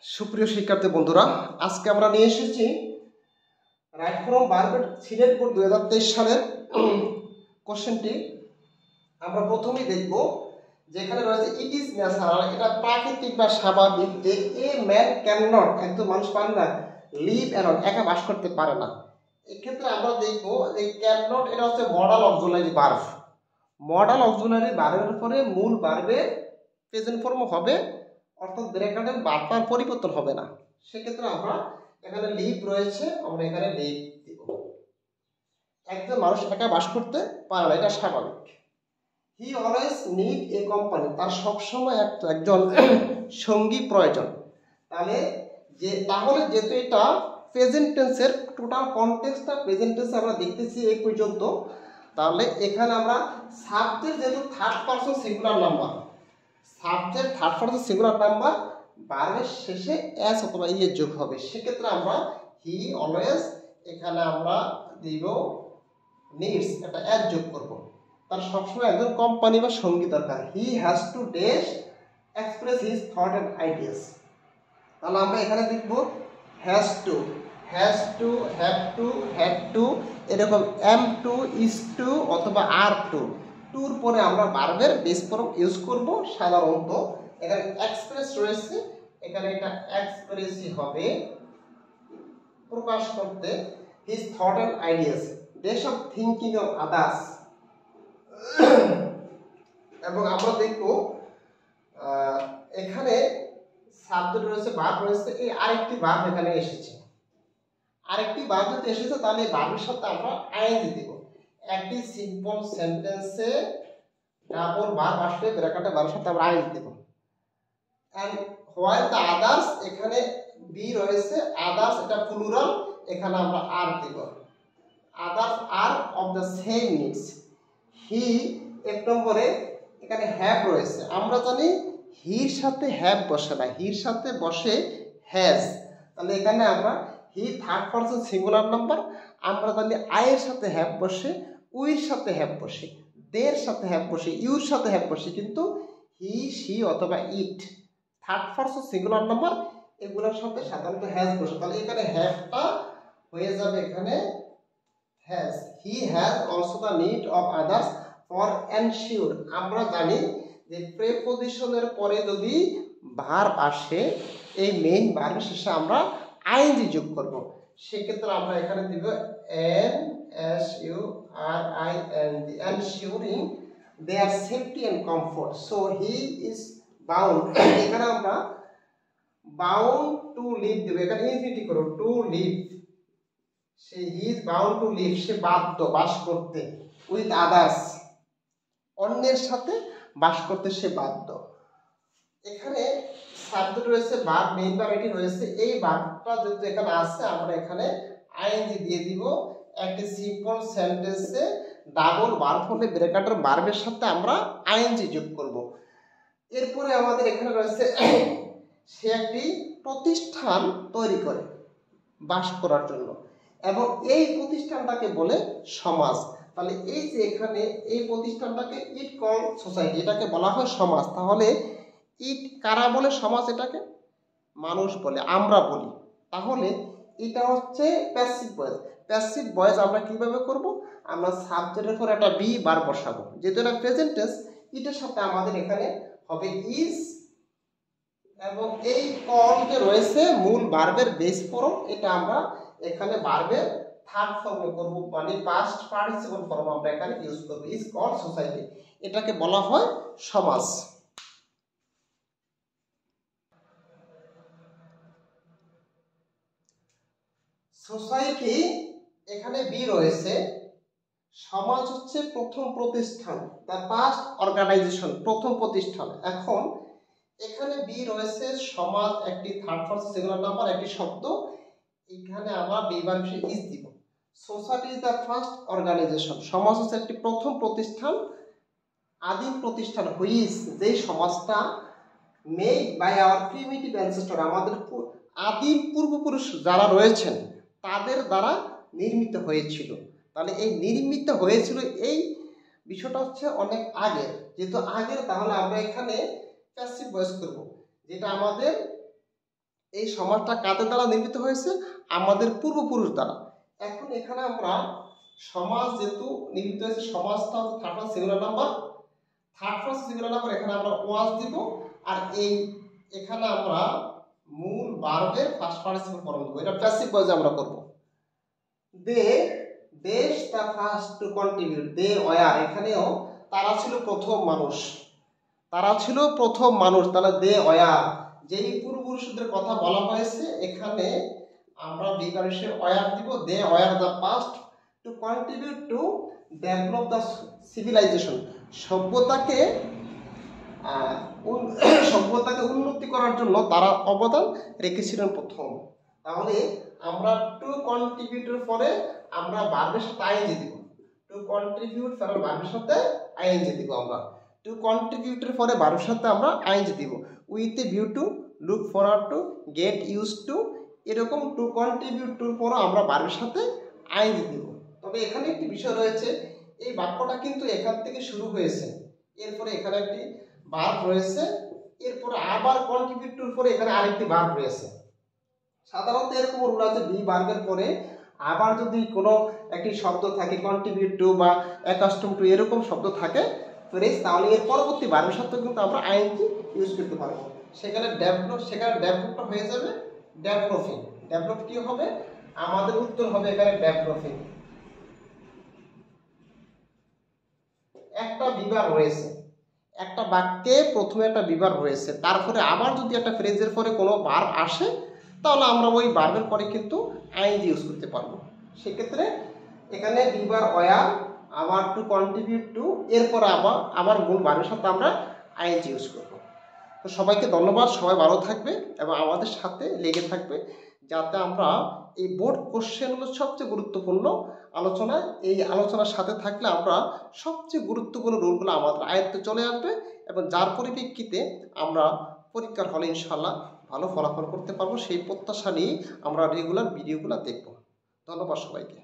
সুপ্রিয় শিক্ষার্থী বন্ধুরা, আজকে আমরা নিয়ে এসেছি রাইট ফ্রম ভার্বের সিলেট বোর্ড 2023 সালের কোশ্চেনটি। আমরা প্রথমেই দেখব যেখানে রয়েছে ইট ইজ ন্যাচারাল, এটা প্রাকৃতিক বা স্বাভাবিক যে এ ম্যান ক্যান নট, একজন মানুষ পারে না, লিভ অ্যালন, একা বাস করতে পারে না। এক্ষেত্রে আমরা দেখব যে ক্যান নট এটা হচ্ছে modal auxiliary verb. Modal auxiliary ভার্বের পরে মূল ভার্বের প্রেজেন্ট ফর্ম হবে, অর্থাৎ ব্র্যাকেটের বার্তার পরিবর্তন হবে না। সেক্ষেত্রে আমরা এখানে লিভ রয়েছে, আমরা এখানে লিভ দিব। একজন মানুষ একা বাস করতে পারে না, এটা স্বাভাবিক। He always need a company, তার সবসময় একজন সঙ্গী প্রয়োজন। তাহলে যেহেতু এটা প্রেজেন্ট টেন্সের টোটাল কনটেক্সটটা প্রেজেন্ট টেন্স আমরা দেখতেছি এই পর্যন্ত, তাহলে এখানে আমরা সাবজেক্ট যেহেতু third person singular number, subject third person singular number ভার্বের শেষে এস অথবা ইয়ে যোগ হবে। সেক্ষেত্রে আমরা হি অলওয়েজ এখানে আমরা দিব নিডস, এটা এস যোগ করব। তার সবসময় একজন কোম্পানি বা সঙ্গী দরকার। He has to does express his thought and ideas. তাহলে আমরা এখানে লিখব has to, has to, have to, had to, এরকম এম টু, ইজ টু অথবা আর টু। টুর পরে আমরা ভার্বের বেস ফর্ম ইউজ করব। সাধারণত এখানে এক্সপ্রেস রয়েছে, এখানে এটা এক্সপ্রেসই হবে, প্রকাশ করতে। His thought and ideas, does of thinking of others. এবং আমরা দেখব এখানে সাবজেক্ট রয়েছে, ভার্ব রয়েছে, এই আরেকটি ভার্ব এখানে এসেছে। আরেকটি ভার্ব যদি এসেছে তাহলে এই ভার্বের সাথে আমরা আইএনজি দেব। একটি সিম্পল সেন্টেন্সে ডাবল ভার্ব আসলে ব্র্যাকেটে ভার্বের সাথে আমরা আইএনজি দেব। এন্ড হোয়াইল দ্য আদার্স, এখানে বি রয়েছে, আদার্স এটা প্লুরাল, এখানে আমরা আর দেব। Others are of the same needs. He এক নম্বরে এখানে হ্যাভ রয়েছে, আমরা জানি হির সাথে হ্যাভ বসে না, হির সাথে বসে হ্যাজ। তাহলে এখানে আমরা he third person singular number, আমরা জানি আয়ের সাথে হ্যাভ বসে, উইর সাথে হ্যাভ বসে, দের সাথে হ্যাভ বসে, ইউর সাথে হ্যাভ বসে, কিন্তু হি, সি অথবা it third person singular number এগুলোর সাথে সাধারণত হ্যাজ বসে। তাহলে এখানে হ্যাভটা হয়ে যাবে এখানে has. He has also the need of others for ensure. আমরা জানি যে প্রেপোজিশনের পরে যদি ভার্ব আসে, এই মেইন ভার্বের শেষে আমরা আইএনজি যোগ করব। সেক্ষেত্রে আমরা এখানে দিব N S U R I N D, ensuring their safety and comfort. So he is bound, এখানে আমরা বাউন্ড টু লিভ দেব, এখানে ইনফিনিটি করব, টু লিভ। সে he is bound to live, সে বাধ্য বাস করতে, উইথ আদার্স, অন্যের সাথে বাস করতে সে বাধ্য। এখানে সাবজেক্ট রয়েছে, ভার্ব মেইন ভার্ব এটি রয়েছে, এই ভার্বটা যেহেতু এখানে আছে আমরা এখানে আইএনজি দিয়ে দিব। একটি সিম্পল সেন্টেন্সে ডাবল ভার্ব হলে ব্র্যাকেটের ভার্বের সাথে আমরা আইএনজি যোগ করব। এরপরে আমাদের এখানে রয়েছে সে একটি প্রতিষ্ঠান তৈরি করে বাস করার জন্য, এবং এই প্রতিষ্ঠানটাকে বলে সমাজ। তাহলে এই যে এখানে এই প্রতিষ্ঠানটাকে ইট কল সোসাইটি, এটাকে বলা হয় সমাজ। তাহলে ইট কারা বলে সমাজ? এটাকে মানুষ বলে, আমরা বলি। তাহলে এটা হচ্ছে প্যাসিভ ভয়েস। প্যাসিভ ভয়েস আমরা কিভাবে করব? আমরা সাবজেক্টের পর একটা বি বার বসাবো, যেহেতু এটা প্রেজেন্ট টেন্স, ইটের সাথে আমাদের এখানে হবে ইজ, এবং এই কল যে রয়েছে মূল ভার্বের বেস ফর্ম, এটা আমরা এখানে ভার্বের থার্ড ফর্মে করব, মানে পাস্ট পার্টিসিপল ফর্ম আমরা এখানে ইউজ করব। ইজ কল সোসাইটি, এটাকে বলা হয় সমাজ। সোসাইটি এখানে বি রয়েছে, সমাজ হচ্ছে প্রথম প্রতিষ্ঠান, দ্য ফার্স্ট অর্গানাইজেশন, প্রথম প্রতিষ্ঠান। এখন এখানে বি রয়েছে, সমাজ একটি থার্ড পারসন সিঙ্গুলার নাম্বার, একটি শব্দ, এখানে আমরা বি ভার্ব ইজ দিব। Society is the first organization, সমাজ হচ্ছে একটি প্রথম প্রতিষ্ঠান, আদিম প্রতিষ্ঠান, হুইচ, যেই সমাজটা made by our primitive ancestor, আমাদের আদিম পূর্বপুরুষ যারা রয়েছেন তাদের দ্বারা নির্মিত হয়েছিল। তাহলে এই নির্মিত হয়েছিল এই বিষয়টা হচ্ছে অনেক আগের, যেহেতু আগের, তাহলে আমরা এখানে প্যাসিভ ভয়েস করব, যেটা আমাদের এই সমাজটা কাদের দ্বারা নির্মিত হয়েছে? আমাদের পূর্বপুরুষ দ্বারা। এখন এখানে আমরা সমাজ যেহেতু নির্মিত হয়েছে, সমাজটা হচ্ছে third person singular number, third person singular number এখানে আমরা ওয়াজ দিব। আর এই এখানে আমরা মূল ভার্বের ফার্স্ট পার্টিসিপল ফর্ম দেব। এটা প্যাসিভ ভয়েসে আমরা করব। They the first to contribute, they were, এখানেও তারা ছিল প্রথম মানুষ, তারা ছিল প্রথম মানুষ, তাহলে দে ওয়ার, যেই পূর্বপুরুষদের কথা বলা হয়েছে এখানে আমরা বিকারিশে ওয়ার দিব। They were the first to contribute to develop the civilization, সভ্যতাকে উন্নতি করার জন্য তারা অবদান রেখেছিলেন প্রথম। তাহলে আমরা টু কন্ট্রিবিউটের পরে আমরা ভার্বের সাথে আইএনজি দিব। টু কন্ট্রিবিউট পরে ভার্বের সাথে আইএনজি দিব। আমরা টু কন্ট্রিবিউটের পরে ভার্বের সাথে আমরা আইএনজি দিব। With a view to, look forward to, get use to, এরকম টু কন্ট্রিবিউট টুর পরে আমরা ভার্বের সাথে আইএনজি দিব। তবে এখানে একটি বিষয় রয়েছে, এই বাক্যটা কিন্তু এখান থেকে শুরু হয়েছে, এরপরে এখানে একটি ভার্ব রয়েছে, এরপরে আবার কন্ট্রিবিউট টুর পরে এখানে আরেকটি ভার্ব রয়েছে। সাধারণত এরকম রুল আছে, বি ভার্বের পরে আবার যদি কোনো একটি শব্দ থাকে কন্ট্রিবিউট টু বা অ্যাকাস্টম টু এরকম শব্দ থাকে ফ্রেজ, তাহলে এর পরবর্তী ভার্বের সাথে কিন্তু আমরা আইএনজি ইউজ করতে পারবো। সেখানে ডেভেলপটা হয়ে যাবে ডেভেলপিং। ডেভেলপ কি হবে? আমাদের উত্তর হবে এখানে ডেভেলপিং। একটা বিভাগ রয়েছে, একটা বাক্যে প্রথমে একটা বিভাগ রয়েছে, তারপরে আবার যদি একটা ফ্রেজের পরে কোনো ভার্ব আসে তাহলে আমরা ওই ভার্বের পরে কিন্তু আইএনজি ইউজ করতে পারবো। সেক্ষেত্রে এখানে বিভাগ ওয়ার, আবার টু কন্ট্রিবিউট টু, এরপর আবার মূল ভার্বের সাথে আমরা আইএনজি ইউজ করব। তো সবাইকে ধন্যবাদ, সবাই ভালো থাকবে এবং আমাদের সাথে লেগে থাকবে যাতে আমরা এই বোর্ড কোশ্চেনগুলো সবচেয়ে গুরুত্বপূর্ণ আলোচনা, এই আলোচনার সাথে থাকলে আমরা সবচেয়ে গুরুত্বপূর্ণ রুলগুলো আমাদের আয়ত্তে চলে আসবে এবং যার পরিপ্রেক্ষিতে আমরা পরীক্ষার হলে ইনশাল্লাহ ভালো ফলাফল করতে পারবো। সেই প্রত্যাশা নিয়ে আমরা রেগুলার ভিডিওগুলো দেখব। ধন্যবাদ সবাইকে।